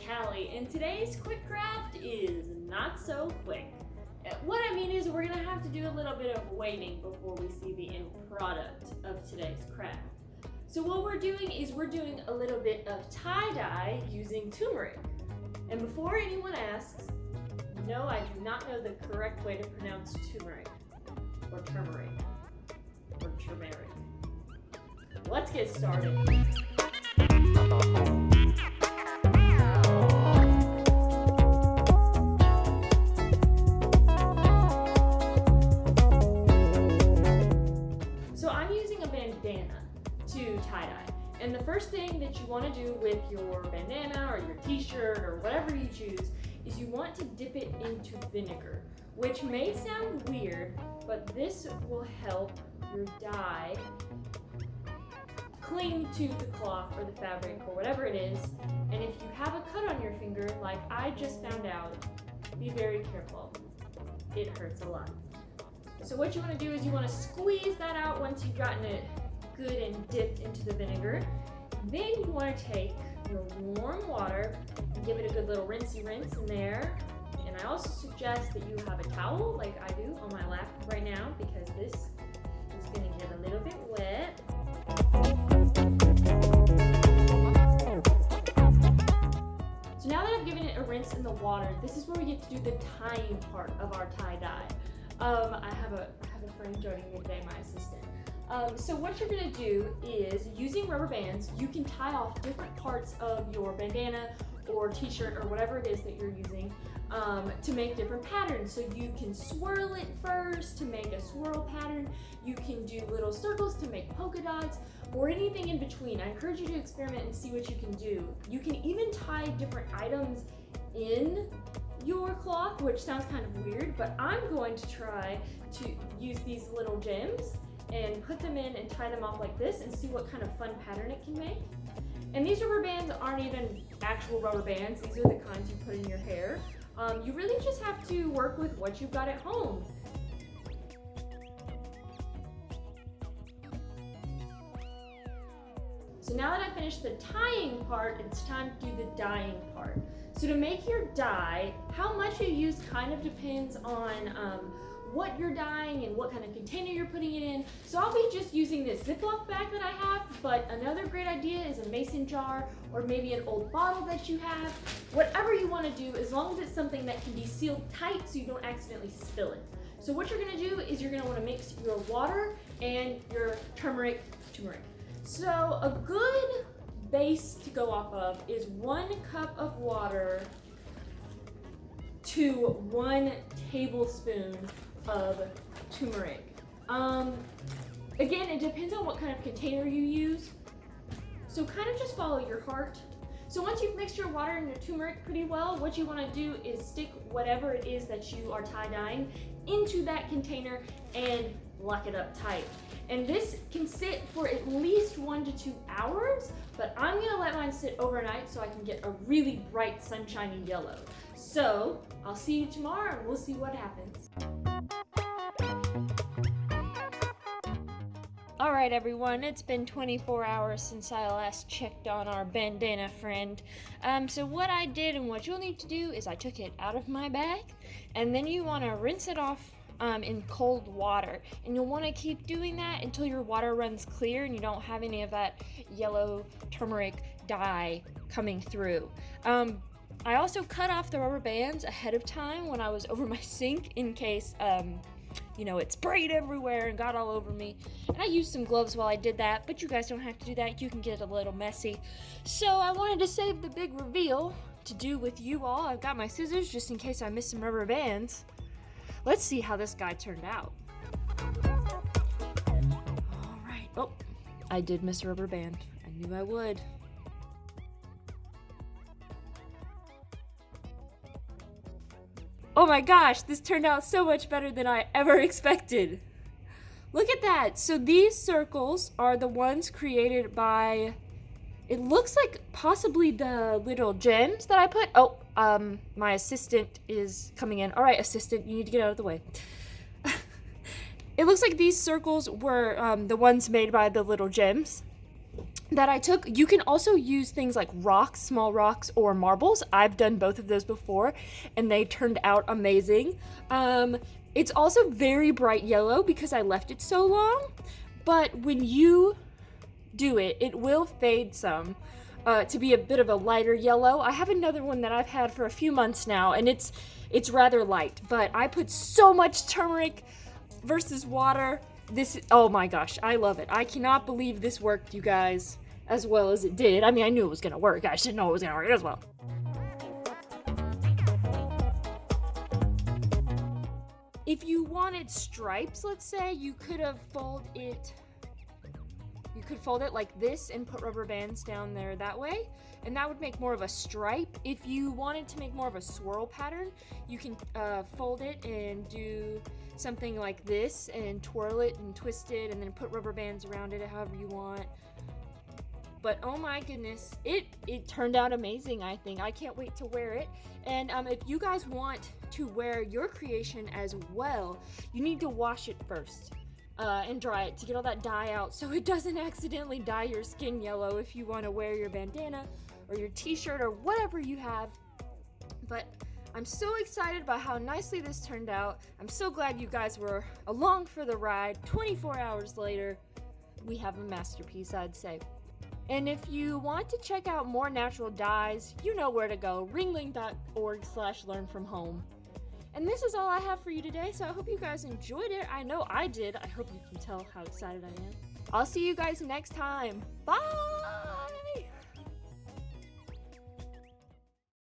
Callie, and today's quick craft is not so quick. What I mean is we're gonna have to do a little bit of waiting before we see the end product of today's craft. So what we're doing is we're doing a little bit of tie-dye using turmeric. And before anyone asks, no, I do not know the correct way to pronounce turmeric, or turmeric, or turmeric. Let's get started. So I'm using a bandana to tie-dye. And the first thing that you want to do with your bandana or your t-shirt or whatever you choose is you want to dip it into vinegar, which may sound weird, but this will help your dye cling to the cloth or the fabric or whatever it is. And if you have a cut on your finger, like I just found out, be very careful. It hurts a lot. So what you want to do is you want to squeeze that out once you've gotten it good and dipped into the vinegar. Then you want to take your warm water and give it a good little rinsey rinse in there. And I also suggest that you have a towel like I do on my lap right now, because this is going to get a little bit wet. So now that I've given it a rinse in the water, this is where we get to do the tying part of our tie-dye. I have a friend joining me today, my assistant. So what you're going to do is, using rubber bands, you can tie off different parts of your bandana or t-shirt or whatever it is that you're using to make different patterns. So you can swirl it first to make a swirl pattern. You can do little circles to make polka dots, or anything in between. I encourage you to experiment and see what you can do. You can even tie different items in your cloth, which sounds kind of weird, but I'm going to try to use these little gems and put them in and tie them off like this and see what kind of fun pattern it can make. And these rubber bands aren't even actual rubber bands. These are the kinds you put in your hair. You really just have to work with what you've got at home. So now that I've finished the tying part, it's time to do the dyeing part. So to make your dye, how much you use kind of depends on what you're dyeing and what kind of container you're putting it in. So I'll be just using this Ziploc bag that I have, but another great idea is a mason jar or maybe an old bottle that you have. Whatever you want to do, as long as it's something that can be sealed tight so you don't accidentally spill it. So what you're going to do is you're going to want to mix your water and your turmeric. So a good base to go off of is 1 cup of water to 1 tablespoon of turmeric. Again, it depends on what kind of container you use. So kind of just follow your heart. So once you've mixed your water and your turmeric pretty well, what you want to do is stick whatever it is that you are tie-dyeing into that container and lock it up tight. And this can sit for at least 1 to 2 hours, but I'm gonna let mine sit overnight so I can get a really bright sunshiny yellow. So I'll see you tomorrow and we'll see what happens. All right, everyone, it's been 24 hours since I last checked on our bandana friend. So what I did and what you'll need to do is I took it out of my bag, and then you wanna rinse it off in cold water, and you'll want to keep doing that until your water runs clear and you don't have any of that yellow turmeric dye coming through. I also cut off the rubber bands ahead of time when I was over my sink in case it sprayed everywhere and got all over me. And I used some gloves while I did that, but you guys don't have to do that. You can get a little messy. So I wanted to save the big reveal to do with you all. I've got my scissors just in case I miss some rubber bands. Let's see how this guy turned out. All right. Oh, I did miss a rubber band. I knew I would. Oh my gosh, this turned out so much better than I ever expected. Look at that. So these circles are the ones created by, it looks like possibly the little gems that I put. Oh, my assistant is coming in. All right, assistant, you need to get out of the way. It looks like these circles were the ones made by the little gems. that I took. You can also use things like rocks, small rocks, or marbles. I've done both of those before, and they turned out amazing. It's also very bright yellow because I left it so long, but when you do it, it will fade some to be a bit of a lighter yellow. I have another one that I've had for a few months now, and it's rather light, but I put so much turmeric versus water. Oh my gosh, I love it. I cannot believe this worked, you guys, as well as it did. I mean, I knew it was gonna work. I should know it was gonna work as well. If you wanted stripes, let's say, you could fold it like this and put rubber bands down there that way, and that would make more of a stripe. If you wanted to make more of a swirl pattern, you can fold it and do something like this and twirl it and twist it and then put rubber bands around it however you want. But oh my goodness, it turned out amazing, I think. I can't wait to wear it. And if you guys want to wear your creation as well, you need to wash it first and dry it to get all that dye out so it doesn't accidentally dye your skin yellow if you want to wear your bandana or your t-shirt or whatever you have. But I'm so excited about how nicely this turned out. I'm so glad you guys were along for the ride. 24 hours later, we have a masterpiece, I'd say. And if you want to check out more natural dyes, you know where to go, ringling.org/learnfromhome. And this is all I have for you today, so I hope you guys enjoyed it. I know I did. I hope you can tell how excited I am. I'll see you guys next time. Bye!